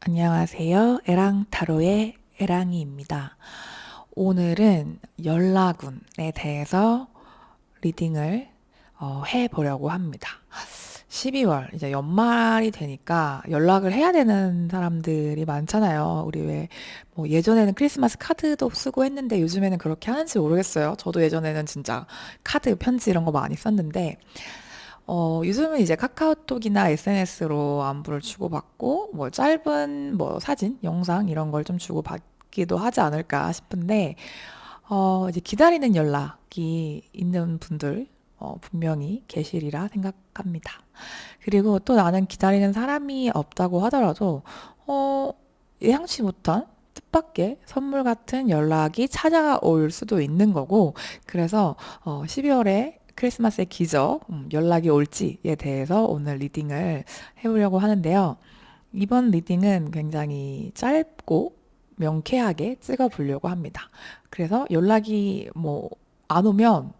안녕하세요. 에랑타로의 에랑이입니다. 오늘은 연락운에 대해서 리딩을 해보려고 합니다. 12월, 이제 연말이 되니까 연락을 해야 되는 사람들이 많잖아요. 우리 왜, 뭐 예전에는 크리스마스 카드도 쓰고 했는데 요즘에는 그렇게 하는지 모르겠어요. 저도 예전에는 진짜 카드, 편지 이런 거 많이 썼는데, 요즘은 이제 카카오톡이나 SNS로 안부를 주고받고, 뭐 짧은 뭐 사진, 영상 이런 걸 좀 주고받기도 하지 않을까 싶은데, 이제 기다리는 연락이 있는 분들, 분명히 계시리라 생각합니다. 그리고 또 나는 기다리는 사람이 없다고 하더라도, 어, 예상치 못한 뜻밖의 선물 같은 연락이 찾아올 수도 있는 거고, 그래서 12월에 크리스마스의 기적, 연락이 올지에 대해서 오늘 리딩을 해보려고 하는데요. 이번 리딩은 굉장히 짧고 명쾌하게 찍어보려고 합니다. 그래서 연락이 뭐 안 오면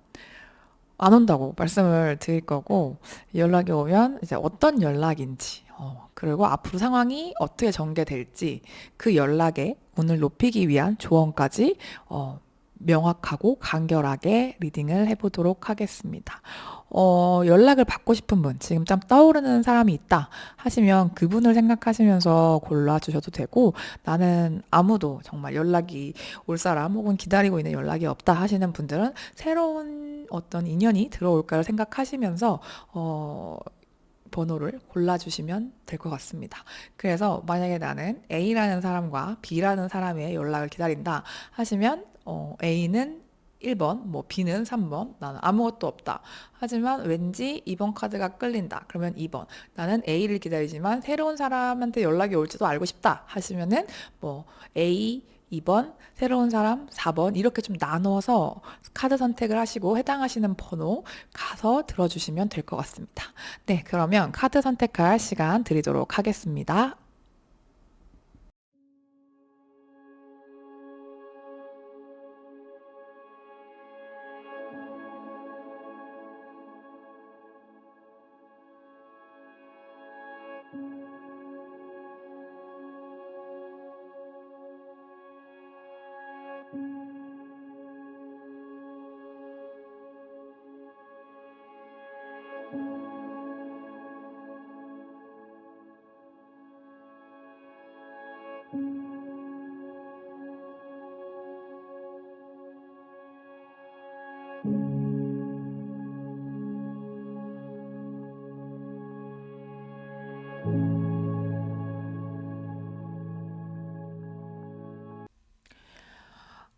안 온다고 말씀을 드릴 거고, 연락이 오면 이제 어떤 연락인지, 그리고 앞으로 상황이 어떻게 전개될지, 그 연락의 운을 높이기 위한 조언까지, 명확하고 간결하게 리딩을 해보도록 하겠습니다. 연락을 받고 싶은 분, 지금 좀 떠오르는 사람이 있다 하시면 그분을 생각하시면서 골라주셔도 되고, 나는 아무도 정말 연락이 올 사람 혹은 기다리고 있는 연락이 없다 하시는 분들은 새로운 어떤 인연이 들어올까를 생각하시면서 번호를 골라주시면 될 것 같습니다. 그래서 만약에 나는 A라는 사람과 B라는 사람의 연락을 기다린다 하시면 A는 1번, 뭐 B는 3번, 나는 아무것도 없다. 하지만 왠지 2번 카드가 끌린다. 그러면 2번. 나는 A를 기다리지만 새로운 사람한테 연락이 올지도 알고 싶다. 하시면은 뭐 A 2번, 새로운 사람 4번 이렇게 좀 나눠서 카드 선택을 하시고 해당하시는 번호 가서 들어주시면 될 것 같습니다. 네, 그러면 카드 선택할 시간 드리도록 하겠습니다.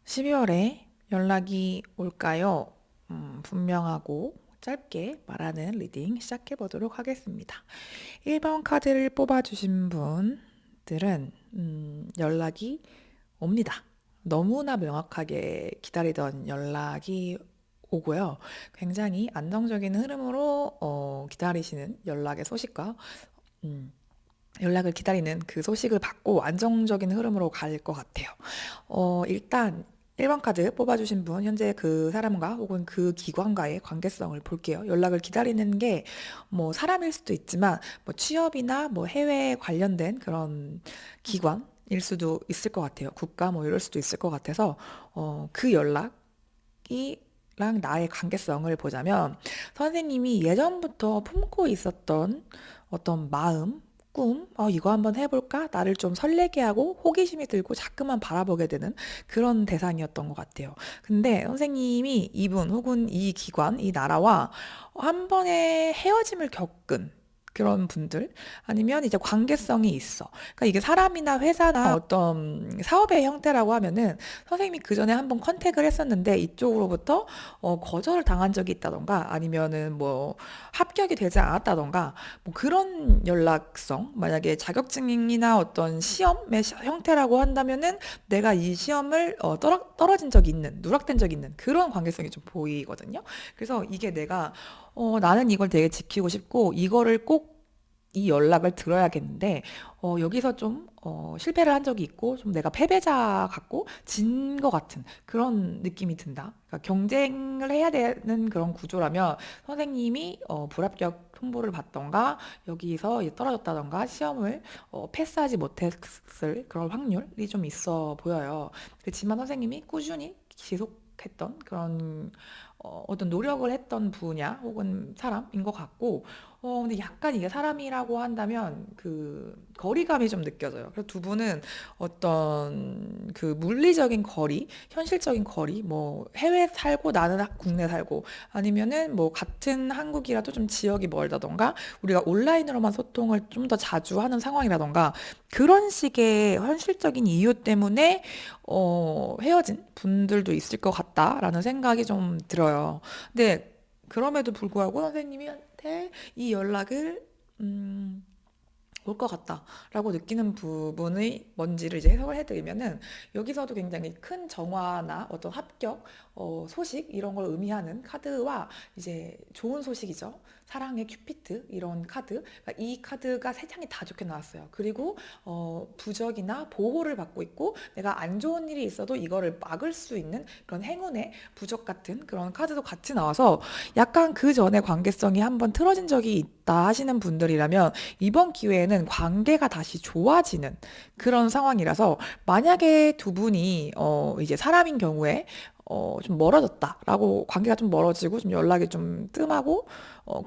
12월에 연락이 올까요? 분명하고 짧게 말하는 리딩 시작해 보도록 하겠습니다. 1번 카드를 뽑아주신 분들은 연락이 옵니다. 너무나 명확하게 기다리던 연락이 오고요. 굉장히 안정적인 흐름으로 기다리시는 연락의 소식과 음, 연락을 기다리는 그 소식을 받고 안정적인 흐름으로 갈 것 같아요. 일단 1번 카드 뽑아주신 분, 현재 그 사람과 혹은 그 기관과의 관계성을 볼게요. 연락을 기다리는 게 뭐 사람일 수도 있지만 뭐 취업이나 뭐 해외에 관련된 그런 기관일 수도 있을 것 같아요. 국가 뭐 이럴 수도 있을 것 같아서 그 연락이랑 나의 관계성을 보자면 선생님이 예전부터 품고 있었던 어떤 마음, 꿈, 이거 한번 해볼까? 나를 좀 설레게 하고 호기심이 들고 자꾸만 바라보게 되는 그런 대상이었던 것 같아요. 근데 선생님이 이분 혹은 이 기관, 이 나라와 한 번의 헤어짐을 겪은 그런 분들 아니면 이제 관계성이 있어. 그러니까 이게 사람이나 회사나 어떤 사업의 형태라고 하면은 선생님이 그 전에 한번 컨택을 했었는데 이쪽으로부터 거절을 당한 적이 있다던가 아니면은 뭐 합격이 되지 않았다던가 뭐 그런 연락성, 만약에 자격증이나 어떤 시험의 형태라고 한다면은 내가 이 시험을 떨어진 적이 있는, 누락된 적이 있는 그런 관계성이 좀 보이거든요. 그래서 이게 내가 나는 이걸 되게 지키고 싶고 이거를 꼭 이 연락을 들어야겠는데 여기서 좀 실패를 한 적이 있고 좀 내가 패배자 같고 진 것 같은 그런 느낌이 든다. 그러니까 경쟁을 해야 되는 그런 구조라면 선생님이 불합격 통보를 받던가 여기서 이제 떨어졌다던가 시험을 패스하지 못했을 그런 확률이 좀 있어 보여요. 그렇지만 선생님이 꾸준히 지속했던 그런 어떤 노력을 했던 분야 혹은 사람인 것 같고, 근데 약간 이게 사람이라고 한다면 그 거리감이 좀 느껴져요. 그래서 두 분은 어떤 그 물리적인 거리, 현실적인 거리, 뭐 해외 살고 나는 국내 살고, 아니면은 뭐 같은 한국이라도 좀 지역이 멀다던가 우리가 온라인으로만 소통을 좀 더 자주 하는 상황이라던가 그런 식의 현실적인 이유 때문에 헤어진 분들도 있을 것 같다라는 생각이 좀 들어요. 근데 그럼에도 불구하고 선생님한테 이 연락을 음, 올 것 같다라고 느끼는 부분이 뭔지를 이제 해석을 해드리면은, 여기서도 굉장히 큰 정화나 어떤 합격, 소식 이런 걸 의미하는 카드와 이제 좋은 소식이죠. 사랑의 큐피트 이런 카드, 그러니까 이 카드가 세 장이 다 좋게 나왔어요. 그리고 부적이나 보호를 받고 있고 내가 안 좋은 일이 있어도 이거를 막을 수 있는 그런 행운의 부적 같은 그런 카드도 같이 나와서, 약간 그 전에 관계성이 한번 틀어진 적이 있다 하시는 분들이라면 이번 기회에는 관계가 다시 좋아지는 그런 상황이라서, 만약에 두 분이 이제 사람인 경우에 좀 멀어졌다라고, 관계가 좀 멀어지고 좀 연락이 좀 뜸하고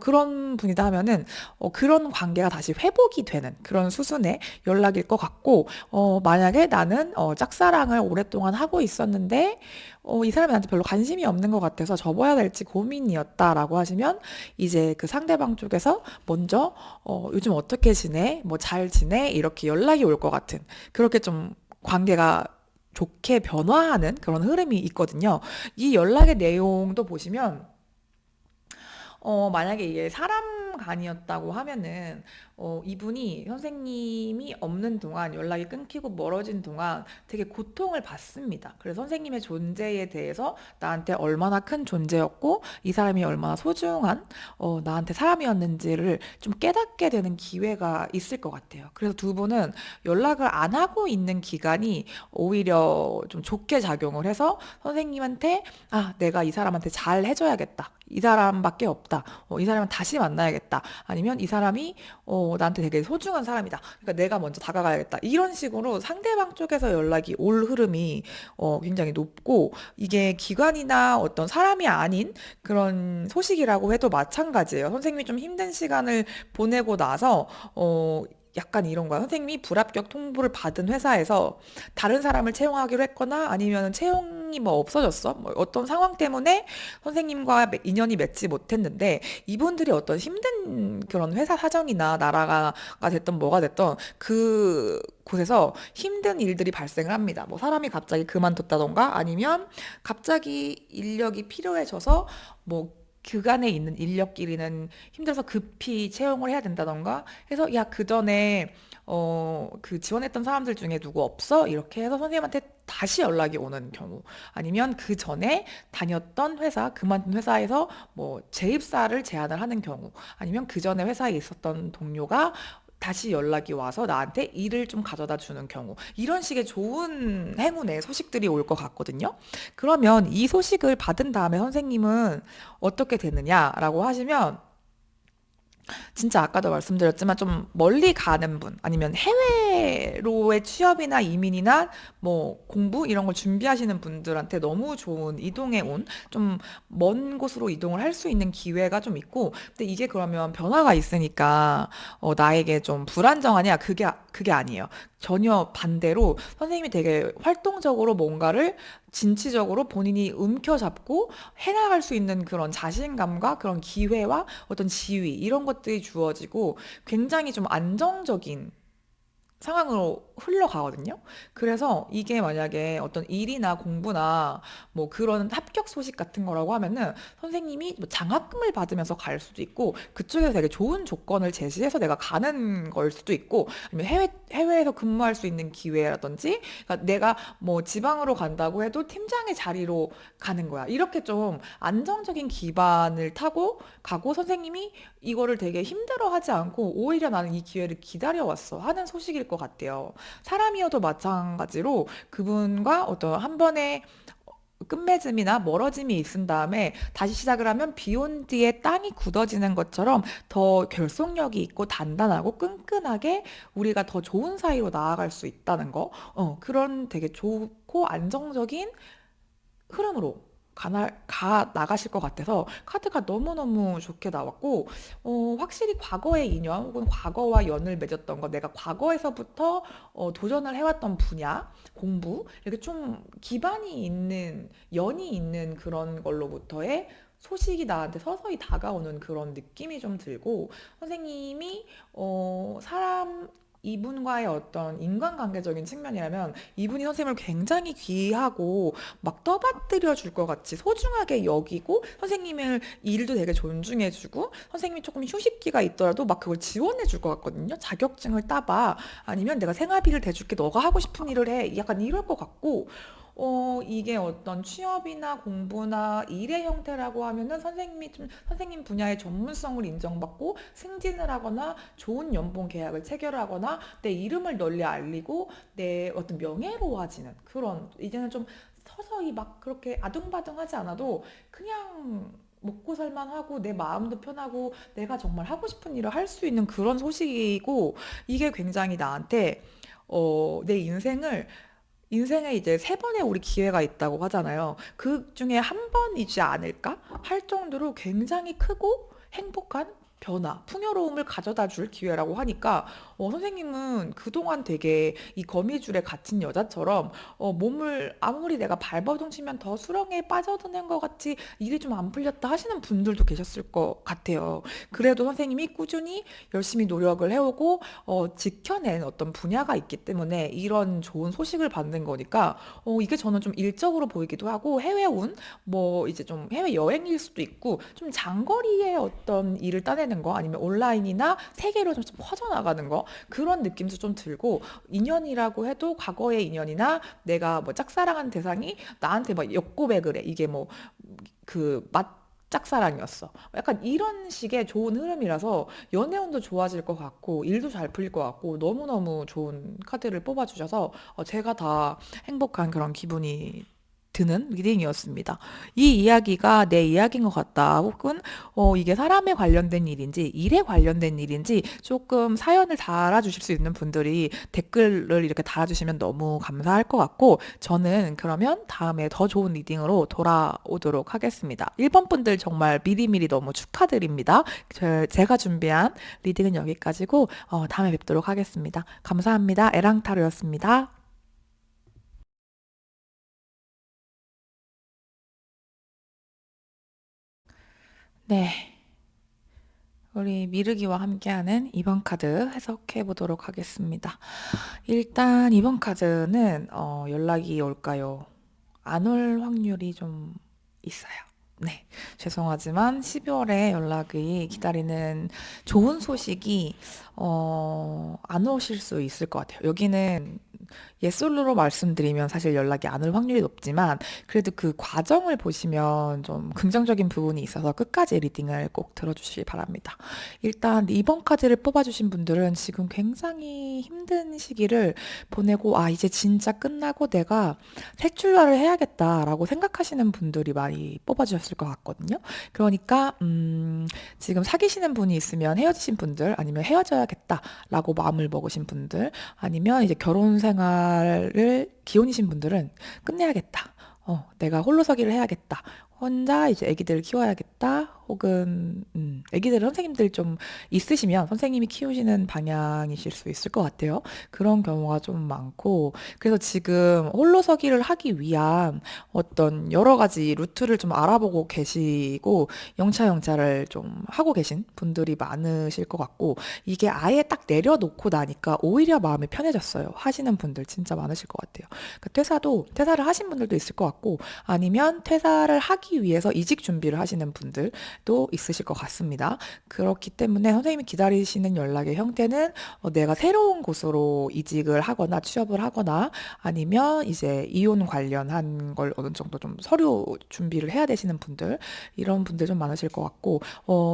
그런 분이다 하면은 그런 관계가 다시 회복이 되는 그런 수순의 연락일 것 같고, 만약에 나는 짝사랑을 오랫동안 하고 있었는데 이 사람이 나한테 별로 관심이 없는 것 같아서 접어야 될지 고민이었다라고 하시면, 이제 그 상대방 쪽에서 먼저 요즘 어떻게 지내? 뭐 잘 지내? 이렇게 연락이 올 것 같은, 그렇게 좀 관계가 좋게 변화하는 그런 흐름이 있거든요. 이 연락의 내용도 보시면 만약에 이게 사람 간이었다고 하면은 이분이 선생님이 없는 동안, 연락이 끊기고 멀어진 동안 되게 고통을 받습니다. 그래서 선생님의 존재에 대해서 나한테 얼마나 큰 존재였고 이 사람이 얼마나 소중한 나한테 사람이었는지를 좀 깨닫게 되는 기회가 있을 것 같아요. 그래서 두 분은 연락을 안 하고 있는 기간이 오히려 좀 좋게 작용을 해서 선생님한테, 아, 내가 이 사람한테 잘 해줘야겠다. 이 사람밖에 없다. 이 사람은 다시 만나야겠다. 아니면 이 사람이 나한테 되게 소중한 사람이다. 그러니까 내가 먼저 다가가야겠다. 이런 식으로 상대방 쪽에서 연락이 올 흐름이 굉장히 높고, 이게 기관이나 어떤 사람이 아닌 그런 소식이라고 해도 마찬가지예요. 선생님이 좀 힘든 시간을 보내고 나서 약간 이런 거야. 선생님이 불합격 통보를 받은 회사에서 다른 사람을 채용하기로 했거나 아니면 채용이 뭐 없어졌어. 뭐 어떤 상황 때문에 선생님과 인연이 맺지 못했는데, 이분들이 어떤 힘든 그런 회사 사정이나 나라가 됐던 뭐가 됐던 그 곳에서 힘든 일들이 발생을 합니다. 뭐 사람이 갑자기 그만뒀다던가 아니면 갑자기 인력이 필요해져서 뭐 그간에 있는 인력끼리는 힘들어서 급히 채용을 해야 된다던가 해서, 야, 그 전에 그 지원했던 사람들 중에 누구 없어? 이렇게 해서 선생님한테 다시 연락이 오는 경우, 아니면 그 전에 다녔던 회사, 그만둔 회사에서 뭐 재입사를 제안을 하는 경우, 아니면 그 전에 회사에 있었던 동료가 다시 연락이 와서 나한테 일을 좀 가져다 주는 경우, 이런 식의 좋은 행운의 소식들이 올 것 같거든요. 그러면 이 소식을 받은 다음에 선생님은 어떻게 되느냐라고 하시면, 진짜 아까도 말씀드렸지만 좀 멀리 가는 분, 아니면 해외로의 취업이나 이민이나 뭐 공부 이런 걸 준비하시는 분들한테 너무 좋은 이동에 온, 좀 먼 곳으로 이동을 할 수 있는 기회가 좀 있고, 근데 이게 그러면 변화가 있으니까 나에게 좀 불안정하냐? 그게 아니에요. 전혀 반대로 선생님이 되게 활동적으로 뭔가를 진취적으로 본인이 움켜잡고 해나갈 수 있는 그런 자신감과 그런 기회와 어떤 지위 이런 것들이 주어지고, 굉장히 좀 안정적인 상황으로 흘러가거든요. 그래서 이게 만약에 어떤 일이나 공부나 뭐 그런 합격 소식 같은 거라고 하면은 선생님이 뭐 장학금을 받으면서 갈 수도 있고, 그쪽에서 되게 좋은 조건을 제시해서 내가 가는 걸 수도 있고, 아니면 해외에서 근무할 수 있는 기회라든지, 그러니까 내가 뭐 지방으로 간다고 해도 팀장의 자리로 가는 거야. 이렇게 좀 안정적인 기반을 타고 가고, 선생님이 이거를 되게 힘들어하지 않고 오히려 나는 이 기회를 기다려왔어 하는 소식일 것 같아요. 사람이어도 마찬가지로 그분과 어떤 한 번의 끝맺음이나 멀어짐이 있은 다음에 다시 시작을 하면 비온 뒤에 땅이 굳어지는 것처럼 더 결속력이 있고 단단하고 끈끈하게 우리가 더 좋은 사이로 나아갈 수 있다는 거. 그런 되게 좋고 안정적인 흐름으로 가 나가실 것 같아서 카드가 너무너무 좋게 나왔고, 확실히 과거의 인연 혹은 과거와 연을 맺었던 거, 내가 과거에서부터 도전을 해왔던 분야, 공부, 이렇게 좀 기반이 있는, 연이 있는 그런 걸로부터의 소식이 나한테 서서히 다가오는 그런 느낌이 좀 들고, 선생님이, 이분과의 어떤 인간관계적인 측면이라면 이분이 선생님을 굉장히 귀하고 막 떠받들여 줄 것 같이 소중하게 여기고 선생님을 일도 되게 존중해 주고 선생님이 조금 휴식기가 있더라도 막 그걸 지원해 줄 것 같거든요. 자격증을 따봐. 아니면 내가 생활비를 대줄게. 너가 하고 싶은 일을 해. 약간 이럴 것 같고 이게 어떤 취업이나 공부나 일의 형태라고 하면은 선생님이 좀 선생님 분야의 전문성을 인정받고 승진을 하거나 좋은 연봉 계약을 체결하거나 내 이름을 널리 알리고 내 어떤 명예로워지는 그런 이제는 좀 서서히 막 그렇게 아둥바둥하지 않아도 그냥 먹고 살만하고 내 마음도 편하고 내가 정말 하고 싶은 일을 할 수 있는 그런 소식이고 이게 굉장히 나한테 내 인생에 이제 세 번의 우리 기회가 있다고 하잖아요. 그 중에 한 번이지 않을까? 할 정도로 굉장히 크고 행복한 변화, 풍요로움을 가져다 줄 기회라고 하니까, 선생님은 그동안 되게 이 거미줄에 갇힌 여자처럼, 몸을 아무리 내가 발버둥 치면 더 수렁에 빠져드는 것 같이 일이 좀 안 풀렸다 하시는 분들도 계셨을 것 같아요. 그래도 선생님이 꾸준히 열심히 노력을 해오고, 지켜낸 어떤 분야가 있기 때문에 이런 좋은 소식을 받는 거니까 이게 저는 좀 일적으로 보이기도 하고 해외운 뭐 이제 좀 해외 여행일 수도 있고 좀 장거리의 어떤 일을 따내는 거 아니면 온라인이나 세계로 좀 퍼져나가는 거 그런 느낌도 좀 들고 인연이라고 해도 과거의 인연이나 내가 뭐 짝사랑한 대상이 나한테 막 역고백을 해 이게 뭐 그 짝사랑이었어. 약간 이런 식의 좋은 흐름이라서 연애운도 좋아질 것 같고 일도 잘 풀릴 것 같고 너무너무 좋은 카드를 뽑아주셔서 제가 다 행복한 그런 기분이 드는 리딩이었습니다. 이 이야기가 내 이야기인 것 같다. 혹은 이게 사람에 관련된 일인지 일에 관련된 일인지 조금 사연을 달아주실 수 있는 분들이 댓글을 이렇게 달아주시면 너무 감사할 것 같고 저는 그러면 다음에 더 좋은 리딩으로 돌아오도록 하겠습니다. 1번 분들 정말 미리미리 너무 축하드립니다. 제가 준비한 리딩은 여기까지고 다음에 뵙도록 하겠습니다. 감사합니다. 에랑타로였습니다. 네. 우리 미르기와 함께하는 2번 카드 해석해 보도록 하겠습니다. 일단 2번 카드는 연락이 올까요? 안 올 확률이 좀 있어요. 네. 죄송하지만 12월에 연락이 기다리는 좋은 소식이 안 오실 수 있을 것 같아요. 여기는 예솔로로 말씀드리면 사실 연락이 안 올 확률이 높지만 그래도 그 과정을 보시면 좀 긍정적인 부분이 있어서 끝까지 리딩을 꼭 들어주시기 바랍니다. 일단 이번 카드를 뽑아주신 분들은 지금 굉장히 힘든 시기를 보내고 이제 진짜 끝나고 내가 새 출발을 해야겠다라고 생각하시는 분들이 많이 뽑아주셨을 것 같거든요. 그러니까 지금 사귀시는 분이 있으면 헤어지신 분들 아니면 헤어져야겠다라고 마음을 먹으신 분들 아니면 이제 결혼 생활을 기혼이신 분들은 끝내야겠다. 내가 홀로서기를 해야겠다. 혼자 이제 아기들을 키워야겠다. 혹은 아기들 선생님들 좀 있으시면 선생님이 키우시는 방향이실 수 있을 것 같아요. 그런 경우가 좀 많고 그래서 지금 홀로서기를 하기 위한 어떤 여러 가지 루트를 좀 알아보고 계시고 영차영차를 좀 하고 계신 분들이 많으실 것 같고 이게 아예 딱 내려놓고 나니까 오히려 마음이 편해졌어요. 하시는 분들 진짜 많으실 것 같아요. 그 퇴사를 하신 분들도 있을 것 같고 아니면 퇴사를 하기 위해서 이직 준비를 하시는 분들 분들도 있으실 것 같습니다. 그렇기 때문에 선생님이 기다리시는 연락의 형태는 내가 새로운 곳으로 이직을 하거나 취업을 하거나 아니면 이제 이혼 관련한 걸 어느 정도 좀 서류 준비를 해야 되시는 분들, 이런 분들 좀 많으실 것 같고,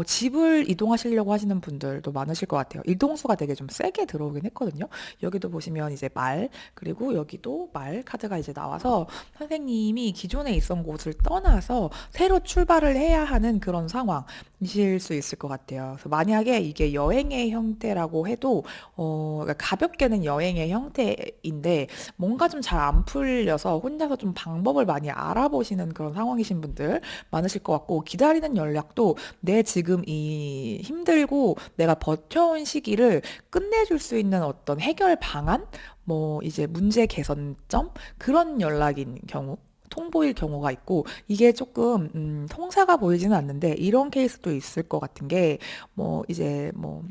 집을 이동하시려고 하시는 분들도 많으실 것 같아요. 이동수가 되게 좀 세게 들어오긴 했거든요. 여기도 보시면 이제 말, 그리고 여기도 말 카드가 이제 나와서 선생님이 기존에 있던 곳을 떠나서 새로 출발을 해야 하는 그런 상황이실 수 있을 것 같아요. 그래서 만약에 이게 여행의 형태라고 해도 그러니까 가볍게는 여행의 형태인데 뭔가 좀 잘 안 풀려서 혼자서 좀 방법을 많이 알아보시는 그런 상황이신 분들 많으실 것 같고, 기다리는 연락도 내 지금 이 힘들고 내가 버텨온 시기를 끝내줄 수 있는 어떤 해결 방안, 뭐 이제 문제 개선점 그런 연락인 경우. 통보일 경우가 있고, 이게 조금 통사가 보이지는 않는데 이런 케이스도 있을 것 같은 게, 뭐 이제 뭐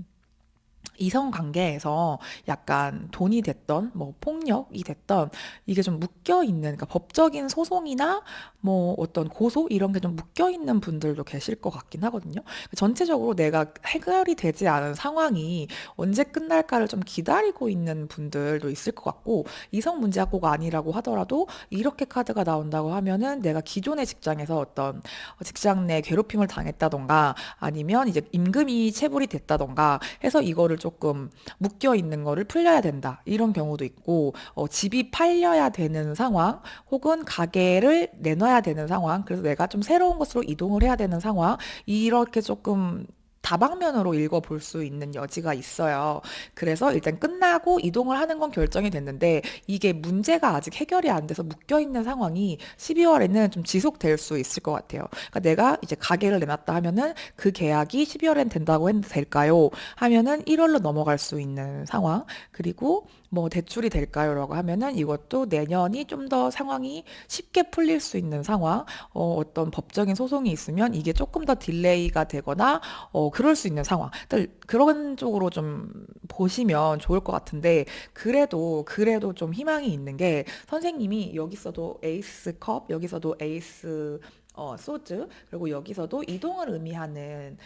이성 관계에서 약간 돈이 됐던 뭐 폭력이 됐던 이게 좀 묶여 있는, 그러니까 법적인 소송이나 뭐 어떤 고소 이런 게 좀 묶여 있는 분들도 계실 것 같긴 하거든요. 전체적으로 내가 해결이 되지 않은 상황이 언제 끝날까를 좀 기다리고 있는 분들도 있을 것 같고, 이성 문제가 꼭 아니라고 하더라도 이렇게 카드가 나온다고 하면은 내가 기존의 직장에서 어떤 직장 내 괴롭힘을 당했다던가 아니면 이제 임금이 체불이 됐다던가 해서 이거를 조금 묶여 있는 거를 풀려야 된다, 이런 경우도 있고, 집이 팔려야 되는 상황 혹은 가게를 내놔야 되는 상황, 그래서 내가 좀 새로운 곳으로 이동을 해야 되는 상황, 이렇게 조금 다방면으로 읽어볼 수 있는 여지가 있어요. 그래서 일단 끝나고 이동을 하는 건 결정이 됐는데 이게 문제가 아직 해결이 안 돼서 묶여 있는 상황이 12월에는 좀 지속될 수 있을 것 같아요. 그러니까 내가 이제 가게를 내놨다 하면은 그 계약이 12월엔 된다고 해도 될까요? 하면은 1월로 넘어갈 수 있는 상황. 그리고 뭐 대출이 될까요?라고 하면은 이것도 내년이 좀 더 상황이 쉽게 풀릴 수 있는 상황. 어떤 법적인 소송이 있으면 이게 조금 더 딜레이가 되거나 그럴 수 있는 상황. 그런 쪽으로 좀 보시면 좋을 것 같은데, 그래도 좀 희망이 있는 게, 선생님이 여기서도 에이스 컵, 여기서도 에이스 소드, 그리고 여기서도 이동을 의미하는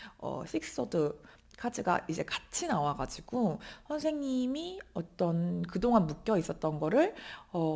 식소드 카드가 이제 같이 나와가지고 선생님이 어떤 그동안 묶여 있었던 거를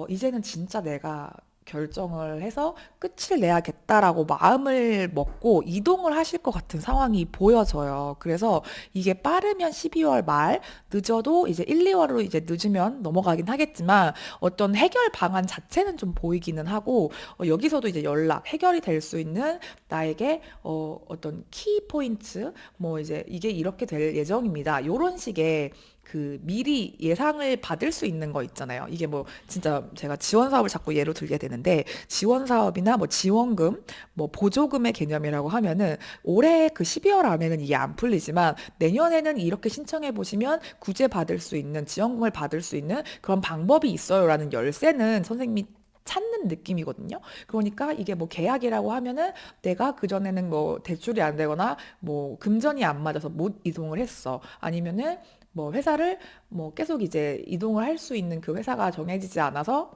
이제는 진짜 내가 결정을 해서 끝을 내야겠다라고 마음을 먹고 이동을 하실 것 같은 상황이 보여져요. 그래서 이게 빠르면 12월 말, 늦어도 이제 1, 2월로 이제 늦으면 넘어가긴 하겠지만 어떤 해결 방안 자체는 좀 보이기는 하고, 여기서도 이제 해결이 될 수 있는 나에게 어떤 키 포인트, 뭐 이제 이게 이렇게 될 예정입니다, 요런 식의 그 미리 예상을 받을 수 있는 거 있잖아요. 이게 뭐 진짜 제가 지원 사업을 자꾸 예로 들게 되는데, 지원 사업이나 뭐 지원금, 뭐 보조금의 개념이라고 하면은 올해 그 12월 안에는 이게 안 풀리지만 내년에는 이렇게 신청해 보시면 구제 받을 수 있는, 지원금을 받을 수 있는 그런 방법이 있어요라는 열쇠는 선생님이 찾는 느낌이거든요. 그러니까 이게 뭐 계약이라고 하면은 내가 그전에는 뭐 대출이 안 되거나 뭐 금전이 안 맞아서 못 이동을 했어. 아니면은 뭐 회사를 뭐 계속 이제 이동을 할 수 있는 그 회사가 정해지지 않아서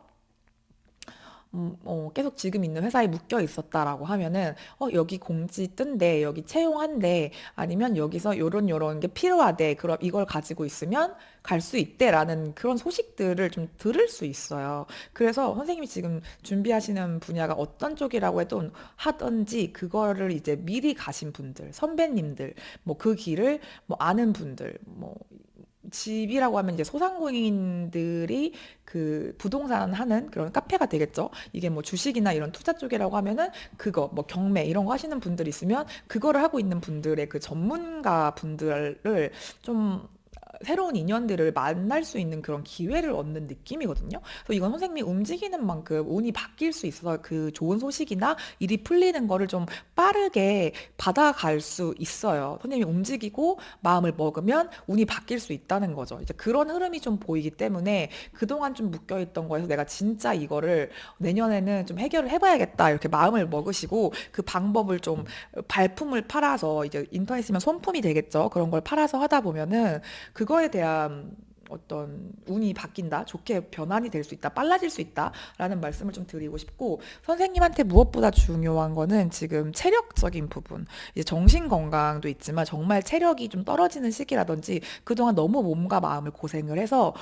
계속 지금 있는 회사에 묶여 있었다라고 하면은 여기 공지 뜬대, 여기 채용한대, 아니면 여기서 요런 게 필요하대, 그럼 이걸 가지고 있으면 갈 수 있대라는 그런 소식들을 좀 들을 수 있어요. 그래서 선생님이 지금 준비하시는 분야가 어떤 쪽이라고 해도 하든지 그거를 이제 미리 가신 분들, 선배님들, 뭐 그 길을 뭐 아는 분들, 뭐 집이라고 하면 이제 소상공인들이 그 부동산 하는 그런 카페가 되겠죠. 이게 뭐 주식이나 이런 투자 쪽이라고 하면은 그거 뭐 경매 이런 거 하시는 분들 있으면 그거를 하고 있는 분들의 그 전문가 분들을 좀 새로운 인연들을 만날 수 있는 그런 기회를 얻는 느낌이거든요. 그래서 이건 선생님이 움직이는 만큼 운이 바뀔 수 있어서 그 좋은 소식이나 일이 풀리는 거를 좀 빠르게 받아갈 수 있어요. 선생님이 움직이고 마음을 먹으면 운이 바뀔 수 있다는 거죠. 이제 그런 흐름이 좀 보이기 때문에 그동안 좀 묶여있던 거에서 내가 진짜 이거를 내년에는 좀 해결을 해봐야겠다, 이렇게 마음을 먹으시고 그 방법을 좀 발품을 팔아서, 이제 인터넷이면 손품이 되겠죠. 그런 걸 팔아서 하다 보면은 그거에 대한 어떤 운이 바뀐다, 좋게 변환이 될 수 있다, 빨라질 수 있다라는 말씀을 좀 드리고 싶고, 선생님한테 무엇보다 중요한 거는 지금 체력적인 부분, 이제 정신 건강도 있지만 정말 체력이 좀 떨어지는 시기라든지 그동안 너무 몸과 마음을 고생을 해서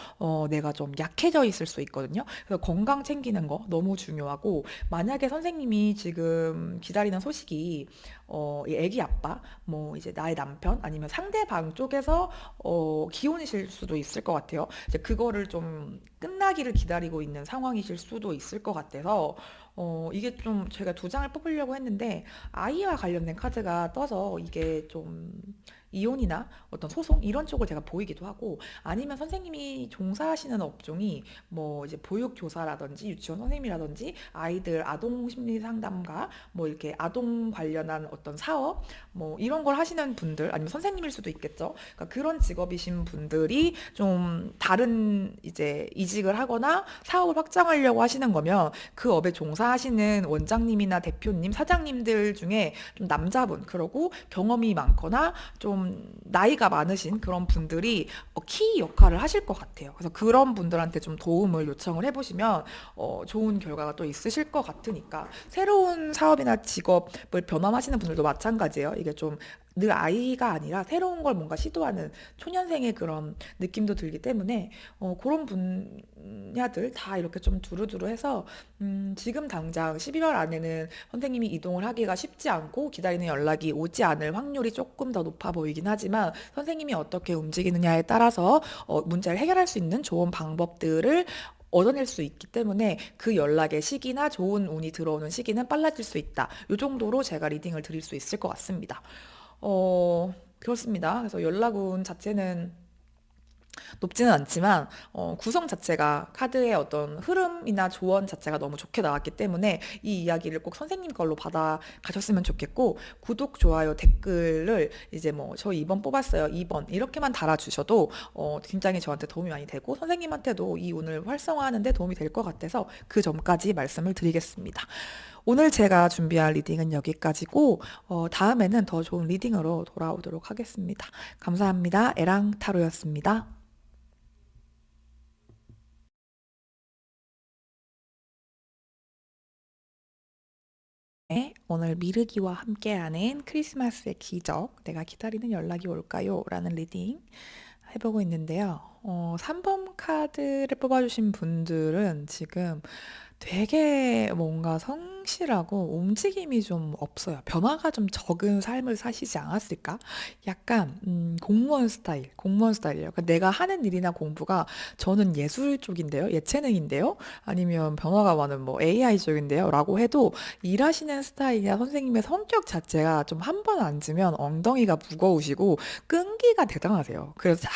내가 좀 약해져 있을 수 있거든요. 그래서 건강 챙기는 거 너무 중요하고, 만약에 선생님이 지금 기다리는 소식이 이 애기 아빠, 뭐 이제 나의 남편 아니면 상대방 쪽에서 기혼이실 수도 있을 것 같아요. 이제 그거를 좀 끝나기를 기다리고 있는 상황이실 수도 있을 것 같아서 이게 좀 제가 두 장을 뽑으려고 했는데 아이와 관련된 카드가 떠서 이게 좀 이혼이나 어떤 소송 이런 쪽을 제가 보이기도 하고, 아니면 선생님이 종사하시는 업종이 뭐 이제 보육교사라든지 유치원 선생님이라든지 아이들 아동 심리 상담가 뭐 이렇게 아동 관련한 어떤 사업 뭐 이런 걸 하시는 분들, 아니면 선생님일 수도 있겠죠. 그러니까 그런 직업이신 분들이 좀 다른 이제 이직을 하거나 사업을 확장하려고 하시는 거면 그 업에 종사하시는 원장님이나 대표님, 사장님들 중에 좀 남자분, 그러고 경험이 많거나 좀 나이가 많으신 그런 분들이 키 역할을 하실 것 같아요. 그래서 그런 분들한테 좀 도움을 요청을 해보시면 좋은 결과가 또 있으실 것 같으니까, 새로운 사업이나 직업을 변함하시는 분들도 마찬가지예요. 이게 좀 늘 아이가 아니라 새로운 걸 뭔가 시도하는 초년생의 그런 느낌도 들기 때문에 그런 분야들 다 이렇게 좀 두루두루 해서 지금 당장 12월 안에는 선생님이 이동을 하기가 쉽지 않고 기다리는 연락이 오지 않을 확률이 조금 더 높아 보이긴 하지만, 선생님이 어떻게 움직이느냐에 따라서 문제를 해결할 수 있는 좋은 방법들을 얻어낼 수 있기 때문에 그 연락의 시기나 좋은 운이 들어오는 시기는 빨라질 수 있다. 이 정도로 제가 리딩을 드릴 수 있을 것 같습니다. 그렇습니다. 그래서 연락운 자체는 높지는 않지만 구성 자체가, 카드의 어떤 흐름이나 조언 자체가 너무 좋게 나왔기 때문에 이 이야기를 꼭 선생님 걸로 받아 가셨으면 좋겠고, 구독, 좋아요, 댓글을 이제 뭐 저 2번 뽑았어요, 2번 이렇게만 달아주셔도 굉장히 저한테 도움이 많이 되고 선생님한테도 이 운을 활성화하는 데 도움이 될 것 같아서 그 점까지 말씀을 드리겠습니다. 오늘 제가 준비한 리딩은 여기까지고 다음에는 더 좋은 리딩으로 돌아오도록 하겠습니다. 감사합니다. 에랑 타로였습니다. 네, 오늘 미르기와 함께하는 크리스마스의 기적, 내가 기다리는 연락이 올까요? 라는 리딩 해보고 있는데요. 3번 카드를 뽑아주신 분들은 지금 되게 뭔가 성실하고 움직임이 좀 없어요. 변화가 좀 적은 삶을 사시지 않았을까? 약간 공무원 스타일이에요. 그러니까 내가 하는 일이나 공부가, 저는 예술 쪽인데요, 예체능인데요, 아니면 변화가 많은 뭐 AI 쪽인데요 라고 해도 일하시는 스타일이나 선생님의 성격 자체가 좀 한 번 앉으면 엉덩이가 무거우시고 끈기가 대단하세요. 그래서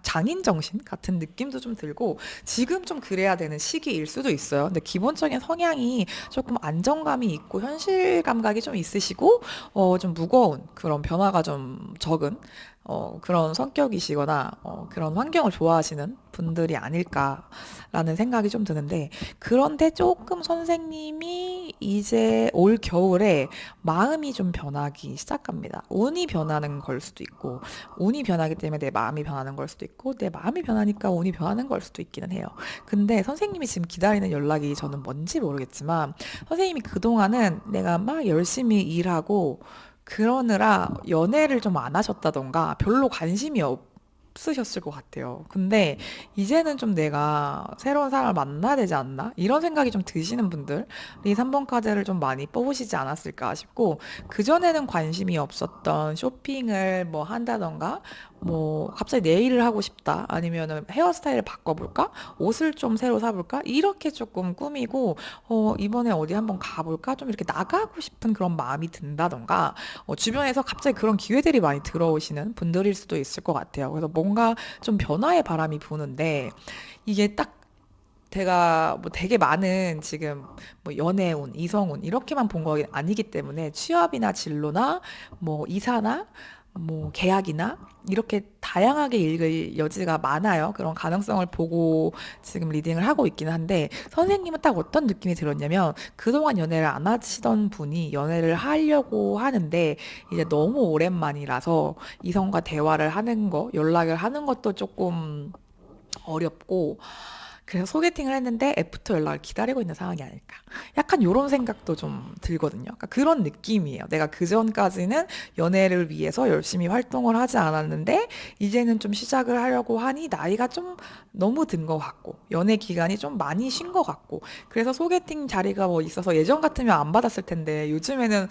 장인 정신 같은 느낌도 좀 들고 지금 좀 그래야 되는 시기일 수도 있어요. 근데 기본적인 성향이 조금 안정감이 있고 현실 감각이 좀 있으시고 좀 무거운 그런 변화가 좀 적은 그런 성격이시거나 그런 환경을 좋아하시는 분들이 아닐까라는 생각이 좀 드는데, 그런데 조금 선생님이 이제 올 겨울에 마음이 좀 변하기 시작합니다. 운이 변하는 걸 수도 있고, 운이 변하기 때문에 내 마음이 변하는 걸 수도 있고, 내 마음이 변하니까 운이 변하는 걸 수도 있기는 해요. 근데 선생님이 지금 기다리는 연락이 저는 뭔지 모르겠지만, 선생님이 그동안은 내가 막 열심히 일하고 그러느라 연애를 좀 안 하셨다던가 별로 관심이 없으셨을 것 같아요. 근데 이제는 좀 내가 새로운 사람을 만나야 되지 않나? 이런 생각이 좀 드시는 분들이 3번 카드를 좀 많이 뽑으시지 않았을까 싶고, 그전에는 관심이 없었던 쇼핑을 뭐 한다던가, 뭐 갑자기 네일을 하고 싶다, 아니면은 헤어스타일을 바꿔볼까, 옷을 좀 새로 사볼까, 이렇게 조금 꾸미고 이번에 어디 한번 가볼까, 좀 이렇게 나가고 싶은 그런 마음이 든다던가, 주변에서 갑자기 그런 기회들이 많이 들어오시는 분들일 수도 있을 것 같아요. 그래서 뭔가 좀 변화의 바람이 부는데, 이게 딱 제가 뭐 되게 많은 지금 뭐 연애운, 이성운 이렇게만 본 거 아니기 때문에, 취업이나 진로나 뭐 이사나 뭐 계약이나 이렇게 다양하게 읽을 여지가 많아요. 그런 가능성을 보고 지금 리딩을 하고 있긴 한데, 선생님은 딱 어떤 느낌이 들었냐면, 그동안 연애를 안 하시던 분이 연애를 하려고 하는데 이제 너무 오랜만이라서 이성과 대화를 하는 거, 연락을 하는 것도 조금 어렵고 그래서 소개팅을 했는데 애프터 연락을 기다리고 있는 상황이 아닐까. 약간 요런 생각도 좀 들거든요. 그러니까 그런 느낌이에요. 내가 그전까지는 연애를 위해서 열심히 활동을 하지 않았는데 이제는 좀 시작을 하려고 하니 나이가 좀 너무 든 것 같고 연애 기간이 좀 많이 쉰 것 같고 그래서 소개팅 자리가 뭐 있어서 예전 같으면 안 받았을 텐데 요즘에는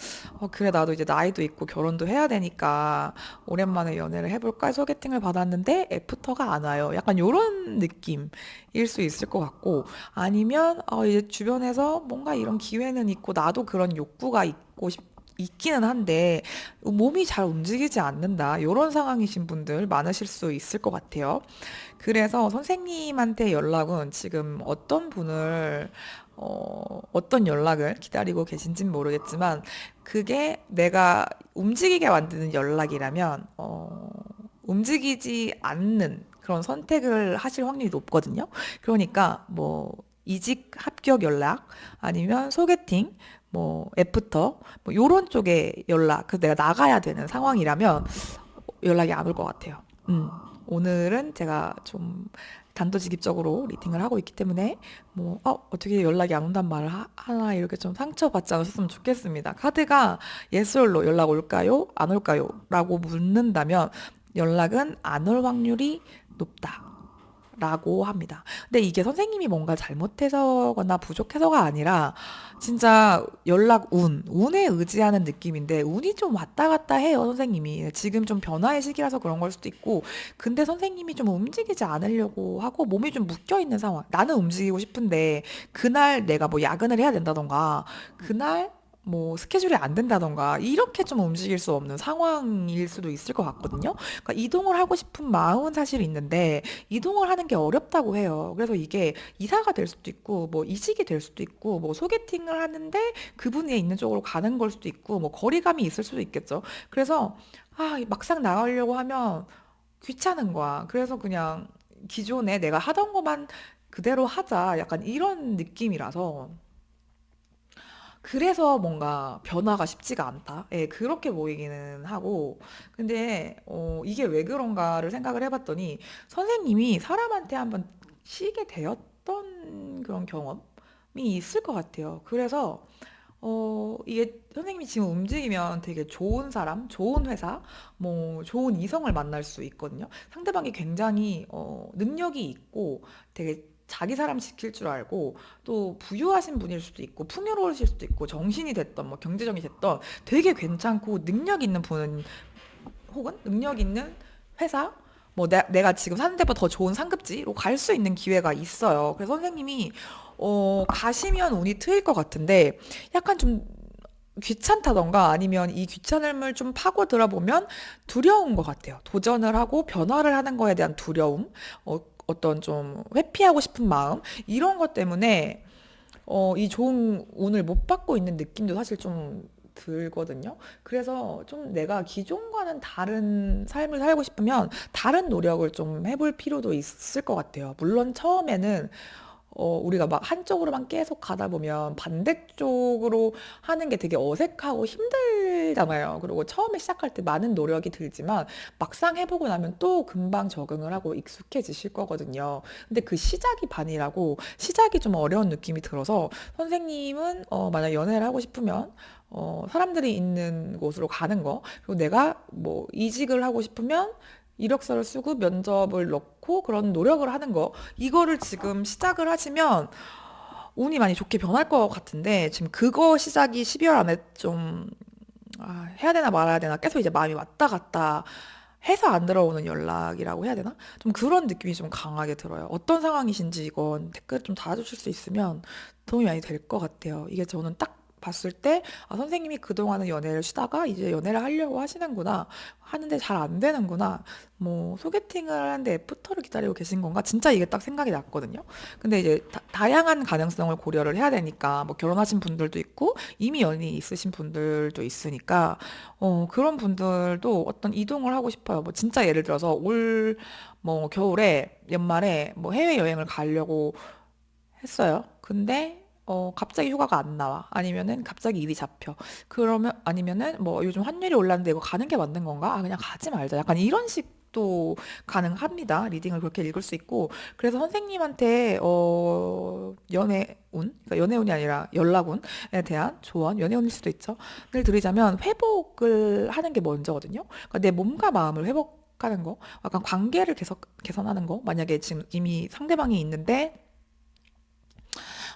그래 나도 이제 나이도 있고 결혼도 해야 되니까 오랜만에 연애를 해볼까 소개팅을 받았는데 애프터가 안 와요. 약간 요런 느낌. 일 수 있을 것 같고 아니면 이제 주변에서 뭔가 이런 기회는 있고 나도 그런 욕구가 있기는 한데 몸이 잘 움직이지 않는다. 이런 상황이신 분들 많으실 수 있을 것 같아요. 그래서 선생님한테 연락은 지금 어떤 연락을 기다리고 계신진 모르겠지만 그게 내가 움직이게 만드는 연락이라면 움직이지 않는 그런 선택을 하실 확률이 높거든요. 그러니까 뭐 이직 합격 연락 아니면 소개팅 뭐 애프터 뭐 요런 쪽에 연락 그 내가 나가야 되는 상황이라면 연락이 안 올 것 같아요. 오늘은 제가 좀 단도직입적으로 리딩을 하고 있기 때문에 뭐 어떻게 연락이 안 온단 말을 하나 이렇게 좀 상처받지 않으셨으면 좋겠습니다. 카드가 yes or no 연락 올까요? 안 올까요? 라고 묻는다면 연락은 안 올 확률이 높다. 라고 합니다. 근데 이게 선생님이 뭔가 잘못해서거나 부족해서가 아니라 진짜 운에 의지하는 느낌인데 운이 좀 왔다 갔다 해요, 선생님이. 지금 좀 변화의 시기라서 그런 걸 수도 있고. 근데 선생님이 좀 움직이지 않으려고 하고 몸이 좀 묶여 있는 상황. 나는 움직이고 싶은데 그날 내가 뭐 야근을 해야 된다던가 그날 뭐 스케줄이 안 된다던가 이렇게 좀 움직일 수 없는 상황일 수도 있을 것 같거든요. 그러니까 이동을 하고 싶은 마음은 사실 있는데 이동을 하는 게 어렵다고 해요. 그래서 이게 이사가 될 수도 있고, 뭐 이직이 될 수도 있고, 뭐 소개팅을 하는데 그분이 있는 쪽으로 가는 걸 수도 있고, 뭐 거리감이 있을 수도 있겠죠. 그래서 막상 나가려고 하면 귀찮은 거야. 그래서 그냥 기존에 내가 하던 것만 그대로 하자. 약간 이런 느낌이라서. 그래서 뭔가 변화가 쉽지가 않다. 예, 그렇게 보이기는 하고. 근데, 이게 왜 그런가를 생각을 해봤더니, 선생님이 사람한테 한번 쉬게 되었던 그런 경험이 있을 것 같아요. 그래서, 이게 선생님이 지금 움직이면 되게 좋은 사람, 좋은 회사, 뭐, 좋은 이성을 만날 수 있거든요. 상대방이 굉장히, 능력이 있고 되게 자기 사람 지킬 줄 알고 또 부유하신 분일 수도 있고 풍요로우실 수도 있고 정신이 됐던 뭐 경제적이 됐던 되게 괜찮고 능력 있는 분 혹은 능력 있는 회사 뭐 내가 지금 사는 데보다 더 좋은 상급지로 갈 수 있는 기회가 있어요. 그래서 선생님이 가시면 운이 트일 것 같은데 약간 좀 귀찮다던가 아니면 이 귀찮음을 좀 파고들어 보면 두려운 것 같아요. 도전을 하고 변화를 하는 거에 대한 두려움, 어떤 좀 회피하고 싶은 마음, 이런 것 때문에 이 좋은 운을 못 받고 있는 느낌도 사실 좀 들거든요. 그래서 좀 내가 기존과는 다른 삶을 살고 싶으면 다른 노력을 좀 해볼 필요도 있을 것 같아요. 물론 처음에는 우리가 막 한쪽으로만 계속 가다 보면 반대쪽으로 하는 게 되게 어색하고 힘들잖아요. 그리고 처음에 시작할 때 많은 노력이 들지만 막상 해보고 나면 또 금방 적응을 하고 익숙해지실 거거든요. 근데 그 시작이 반이라고 시작이 좀 어려운 느낌이 들어서 선생님은 만약 연애를 하고 싶으면 사람들이 있는 곳으로 가는 거, 그리고 내가 뭐 이직을 하고 싶으면 이력서를 쓰고 면접을 넣고 그런 노력을 하는 거, 이거를 지금 시작을 하시면 운이 많이 좋게 변할 것 같은데, 지금 그거 시작이 12월 안에 좀, 해야 되나 말아야 되나 계속 이제 마음이 왔다 갔다 해서 안 들어오는 연락이라고 해야 되나? 좀 그런 느낌이 좀 강하게 들어요. 어떤 상황이신지 이건 댓글 좀 달아주실 수 있으면 도움이 많이 될 것 같아요. 이게 저는 딱 봤을 때, 선생님이 그동안은 연애를 쉬다가 이제 연애를 하려고 하시는구나. 하는데 잘 안 되는구나. 뭐, 소개팅을 하는데 애프터를 기다리고 계신 건가? 진짜 이게 딱 생각이 났거든요. 근데 이제 다양한 가능성을 고려를 해야 되니까, 뭐, 결혼하신 분들도 있고, 이미 연이 있으신 분들도 있으니까, 그런 분들도 어떤 이동을 하고 싶어요. 뭐, 진짜 예를 들어서 뭐, 겨울에, 연말에 뭐 해외여행을 가려고 했어요. 근데 갑자기 휴가가 안 나와. 아니면은 갑자기 일이 잡혀. 그러면 아니면은 뭐 요즘 환율이 올랐는데 이거 가는 게 맞는 건가? 그냥 가지 말자. 약간 이런 식 해석도 가능합니다. 리딩을 그렇게 읽을 수 있고. 그래서 선생님한테 연애운, 그러니까 연애운이 아니라 연락운에 대한 조언, 연애운일 수도 있죠. 를 드리자면 회복을 하는 게 먼저거든요. 그러니까 내 몸과 마음을 회복하는 거, 약간 관계를 개선하는 거. 만약에 지금 이미 상대방이 있는데